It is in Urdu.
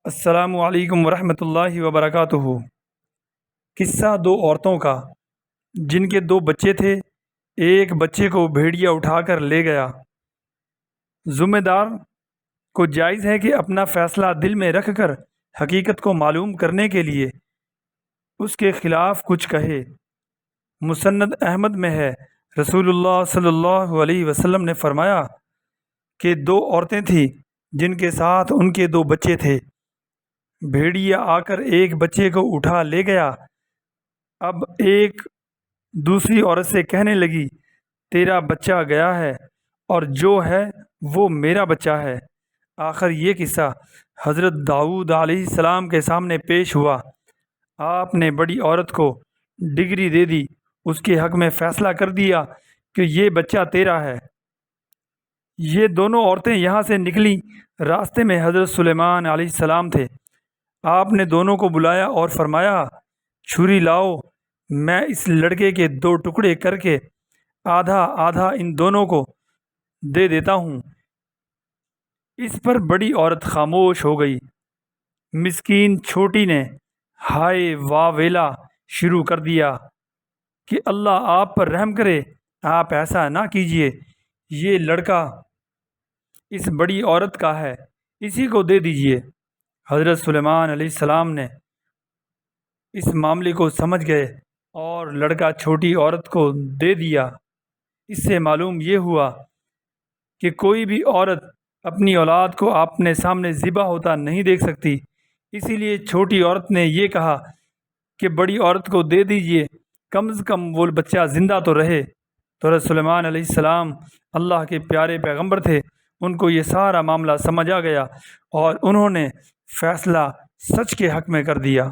السلام علیکم ورحمۃ اللہ وبرکاتہ۔ قصہ دو عورتوں کا جن کے دو بچے تھے۔ ایک بچے کو بھیڑیا اٹھا کر لے گیا۔ ذمہ دار کو جائز ہے کہ اپنا فیصلہ دل میں رکھ کر حقیقت کو معلوم کرنے کے لیے اس کے خلاف کچھ کہے۔ مسند احمد میں ہے، رسول اللہ صلی اللہ علیہ وسلم نے فرمایا کہ دو عورتیں تھیں جن کے ساتھ ان کے دو بچے تھے۔ بھیڑیا آ کر ایک بچے کو اٹھا لے گیا۔ اب ایک دوسری عورت سے کہنے لگی، تیرا بچہ گیا ہے اور جو ہے وہ میرا بچہ ہے۔ آخر یہ قصہ حضرت داؤد علیہ السلام کے سامنے پیش ہوا۔ آپ نے بڑی عورت کو ڈگری دے دی، اس کے حق میں فیصلہ کر دیا کہ یہ بچہ تیرا ہے۔ یہ دونوں عورتیں یہاں سے نکلیں۔ راستے میں حضرت سلیمان علیہ السلام تھے۔ آپ نے دونوں کو بلایا اور فرمایا، چھری لاؤ، میں اس لڑکے کے دو ٹکڑے کر کے آدھا آدھا ان دونوں کو دے دیتا ہوں۔ اس پر بڑی عورت خاموش ہو گئی۔ مسکین چھوٹی نے ہائے واہ ویلا شروع کر دیا کہ اللہ آپ پر رحم کرے، آپ ایسا نہ کیجئے، یہ لڑکا اس بڑی عورت کا ہے، اسی کو دے دیجئے۔ حضرت سلیمان علیہ السلام نے اس معاملے کو سمجھ گئے اور لڑکا چھوٹی عورت کو دے دیا۔ اس سے معلوم یہ ہوا کہ کوئی بھی عورت اپنی اولاد کو اپنے سامنے ذبح ہوتا نہیں دیکھ سکتی، اسی لیے چھوٹی عورت نے یہ کہا کہ بڑی عورت کو دے دیجئے، کم از کم وہ بچہ زندہ تو رہے۔ تو حضرت سلیمان علیہ السلام اللہ کے پیارے پیغمبر تھے، ان کو یہ سارا معاملہ سمجھ آ گیا اور انہوں نے فیصلہ سچ کے حق میں کر دیا۔